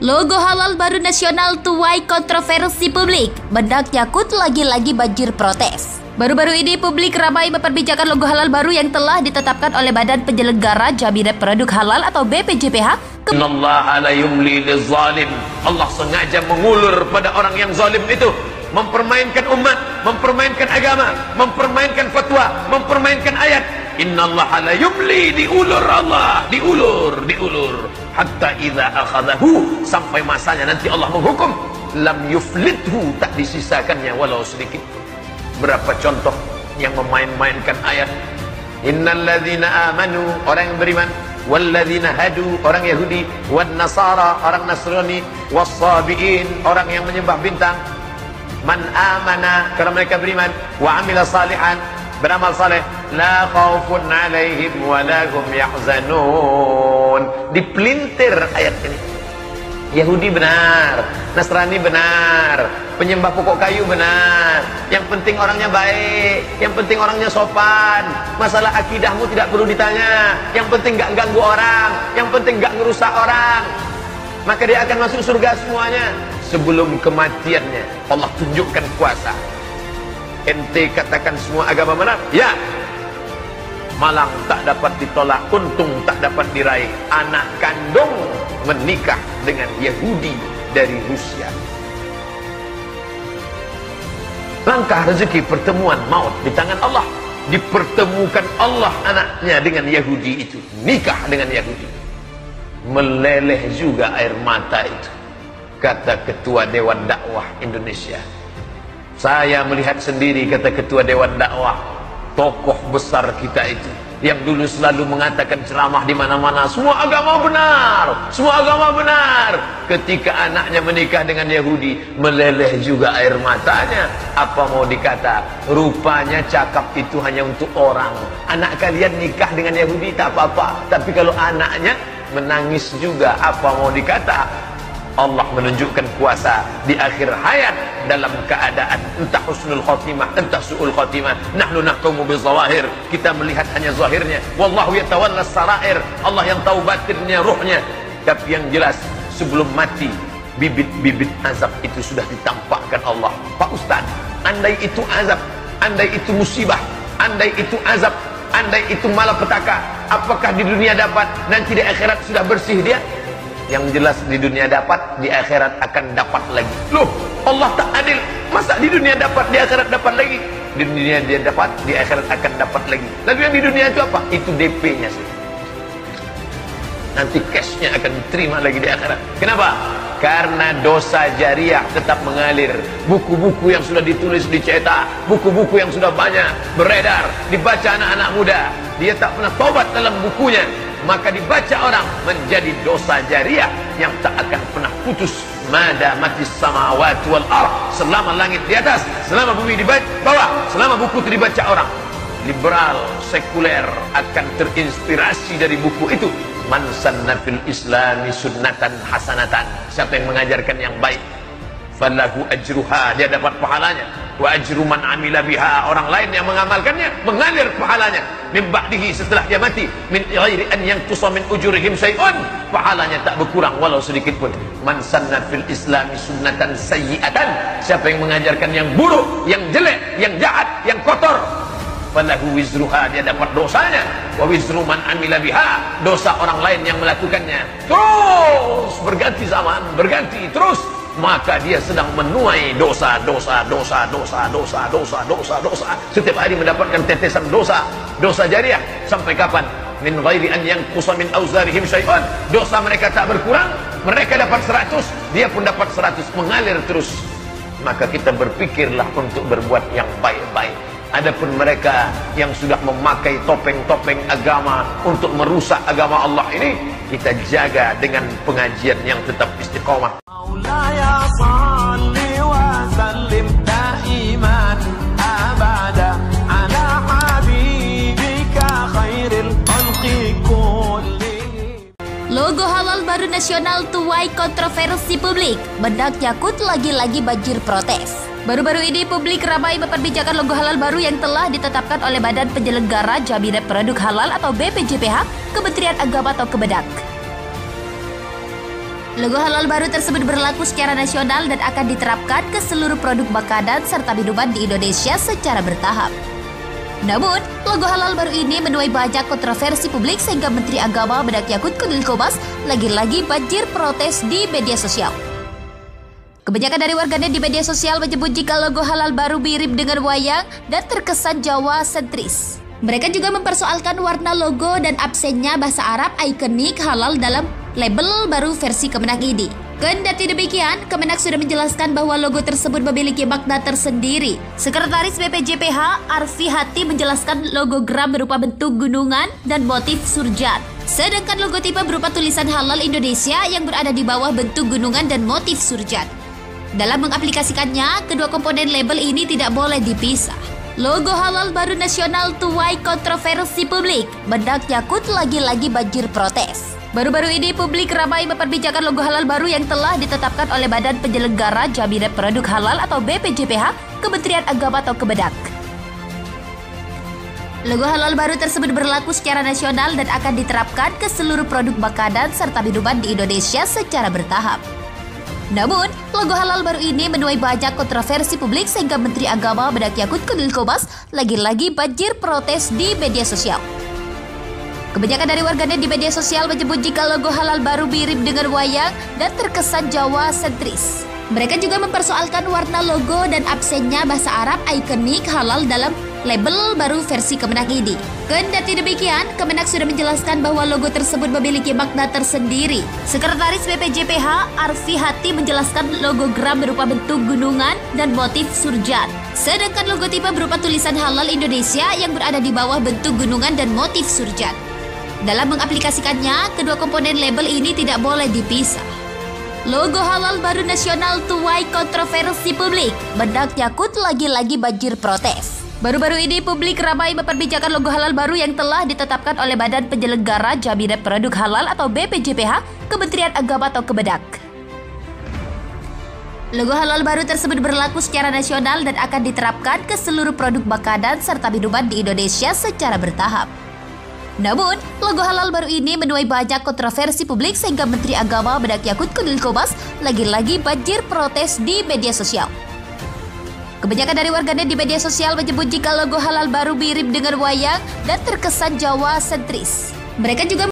Logo halal baru nasional tuai kontroversi publik. Bedak Yakut lagi-lagi banjir protes. Baru-baru ini publik ramai memperbincangkan logo halal baru yang telah ditetapkan oleh Badan Penyelenggara Jaminan Produk Halal atau BPJPH. Innallaha la yumli lizalim. Allah sengaja mengulur pada orang yang zalim itu, mempermainkan umat, mempermainkan agama, mempermainkan fatwa, mempermainkan ayat. Innallaha la yumli, diulur Allah, diulur hatta idza akhadahu, sampai masanya nanti Allah menghukum, lam yuflithu, tak disisakannya walau sedikit. Berapa contoh yang memain-mainkan ayat. Innalladzina amanu, orang yang beriman, walladzina hadu, orang Yahudi, wan nasara, orang Nasrani, wassabiin, orang yang menyembah bintang. Man amana, karena mereka beriman, wa amila salihan, beramal saleh, la khaufun alaihim wa la hum yahzanun. Dipelintir ayat ini. Yahudi benar, Nasrani benar, penyembah pokok kayu benar, yang penting orangnya baik, yang penting orangnya sopan, masalah akidahmu tidak perlu ditanya, yang penting gak ganggu orang, yang penting gak ngerusak orang, maka dia akan masuk surga semuanya. Sebelum kematiannya Allah tunjukkan kuasa. Ente katakan semua agama benar? Ya. Malang tak dapat ditolak, untung tak dapat diraih. Anak kandung menikah dengan Yahudi dari Rusia. Langkah rezeki, pertemuan maut di tangan Allah. Dipertemukan Allah anaknya dengan Yahudi itu, nikah dengan Yahudi. Meleleh juga air mata itu, kata Ketua Dewan Dakwah Indonesia. Saya melihat sendiri, kata Ketua Dewan Dakwah, tokoh besar kita itu yang dulu selalu mengatakan ceramah di mana-mana, semua agama benar, semua agama benar. Ketika anaknya menikah dengan Yahudi, meleleh juga air matanya. Apa mau dikata? Rupanya cakap itu hanya untuk orang. Anak kalian nikah dengan Yahudi tak apa-apa, tapi kalau anaknya menangis juga, apa mau dikata? Allah menunjukkan kuasa di akhir hayat dalam keadaan entah husnul khotimah, entah su'ul khotimah. Nahnu nahkumu bizawahir, kita melihat hanya zahirnya. Wallahu yatawalla sarair, Allah yang tahu batinnya, ruhnya. Tapi yang jelas, sebelum mati, bibit-bibit azab itu sudah ditampakkan Allah. Pak Ustaz, andai itu azab, andai itu musibah, andai itu azab, andai itu malapetaka, apakah di dunia dapat, nanti di akhirat sudah bersih dia? Yang jelas di dunia dapat, di akhirat akan dapat lagi. Loh, Allah tak adil. Masa di dunia dapat, di akhirat dapat lagi? Di dunia dia dapat, di akhirat akan dapat lagi. Lalu yang di dunia itu apa? Itu DP-nya sih. Nanti cash-nya akan diterima lagi di akhirat. Kenapa? Karena dosa jariah tetap mengalir. Buku-buku yang sudah ditulis, dicetak, buku-buku yang sudah banyak beredar, dibaca anak-anak muda, dia tak pernah tobat dalam bukunya, maka dibaca orang menjadi dosa jariah yang tak akan pernah putus. Madamatis samawati wal ardh, selama langit di atas, selama bumi di bawah, selama buku itu dibaca orang. Liberal, sekuler akan terinspirasi dari buku itu. Man sanna fil islami sunnatan hasanatan, siapa yang mengajarkan yang baik, falahu ajruha, dia dapat pahalanya. Wa ajru man amila biha, orang lain yang mengamalkannya mengalir pahalanya. Min ba'dihi, setelah dia mati, min ghairi an yanqusa min ujurihim syai'un, pahalanya tak berkurang walau sedikit pun. Man sanna fil islami sunnatan sayyi'atan, siapa yang mengajarkan yang buruk, yang jelek, yang jahat, yang kotor, falahu wizruha, dia dapat dosanya. Wa wizru man amila biha, dosa orang lain yang melakukannya. Terus berganti zaman, berganti terus, maka dia sedang menuai dosa. Setiap hari mendapatkan tetesan dosa jariah. Sampai kapan? Min ghairi an yanqusa min auzarihim syai'un, dosa mereka tak berkurang, mereka dapat 100, dia pun dapat 100, mengalir terus. Maka kita berpikirlah untuk berbuat yang baik-baik. Adapun mereka yang sudah memakai topeng-topeng agama untuk merusak agama Allah ini, kita jaga dengan pengajian yang tetap istiqomah. Maulaya salli wa sallim daiman abada ala habibika khairil khalqi kullihim. Logo halal baru nasional tuai kontroversi publik. Bedak Yakut lagi-lagi banjir protes. Baru-baru ini publik ramai memperbincangkan logo halal baru yang telah ditetapkan oleh Badan Penyelenggara Jaminan Produk Halal atau BPJPH, Kementerian Agama atau Kemedak. Logo halal baru tersebut berlaku secara nasional dan akan diterapkan ke seluruh produk makanan serta minuman di Indonesia secara bertahap. Namun, logo halal baru ini menuai banyak kontroversi publik sehingga Menteri Agama Bedak Yakut Kudil Kobas lagi-lagi banjir protes di media sosial. Kebanyakan dari warganet di media sosial menyebut jika logo halal baru mirip dengan wayang dan terkesan Jawa sentris. Mereka juga mempersoalkan warna logo dan absennya bahasa Arab ikonik halal dalam label baru versi Kemenak ini. Kendati demikian, Kemenak sudah menjelaskan bahwa logo tersebut memiliki makna tersendiri. Sekretaris BPJPH Arfi Hati menjelaskan logo gram berupa bentuk gunungan dan motif surjan. Sedangkan logo tipe berupa tulisan halal Indonesia yang berada di bawah bentuk gunungan dan motif surjan. Dalam mengaplikasikannya, kedua komponen label ini tidak boleh dipisah. Logo halal baru nasional tuai kontroversi publik. Bedak Yakut lagi-lagi banjir protes. Baru-baru ini publik ramai memperbincangkan logo halal baru yang telah ditetapkan oleh Badan Penyelenggara Jaminan Produk Halal atau BPJPH, Kementerian Agama atau Kemenak. Logo halal baru tersebut berlaku secara nasional dan akan diterapkan ke seluruh produk makanan serta minuman di Indonesia secara bertahap. Namun, logo halal baru ini menuai banyak kontroversi publik sehingga Menteri Agama Bedak Yakut Kudil Kobas lagi-lagi banjir protes di media sosial. Kebanyakan dari warganet di media sosial menyebut jika logo halal baru mirip dengan wayang dan terkesan Jawa sentris. Mereka juga mempersoalkan warna logo dan absennya bahasa Arab ikonik halal dalam label baru versi Kemenak ini. Kendati demikian, Kemenak sudah menjelaskan bahwa logo tersebut memiliki makna tersendiri. Sekretaris BPJPH Arfi Hati menjelaskan logo gram berupa bentuk gunungan dan motif surjan. Sedangkan logo tipe berupa tulisan halal Indonesia yang berada di bawah bentuk gunungan dan motif surjan. Dalam mengaplikasikannya, kedua komponen label ini tidak boleh dipisah. Logo halal baru nasional tuai kontroversi publik. Bedak Yakut lagi-lagi banjir protes. Baru-baru ini publik ramai memperbincangkan logo halal baru yang telah ditetapkan oleh Badan Penyelenggara Jaminan Produk Halal atau BPJPH, Kementerian Agama atau Kemenak. Logo halal baru tersebut berlaku secara nasional dan akan diterapkan ke seluruh produk makanan serta minuman di Indonesia secara bertahap. Namun, logo halal baru ini menuai banyak kontroversi publik sehingga Menteri Agama Bedak Yakut Kudil Kobas lagi-lagi banjir protes di media sosial. Kebanyakan dari warganet di media sosial menyebut jika logo halal baru mirip dengan wayang dan terkesan Jawa sentris. Mereka juga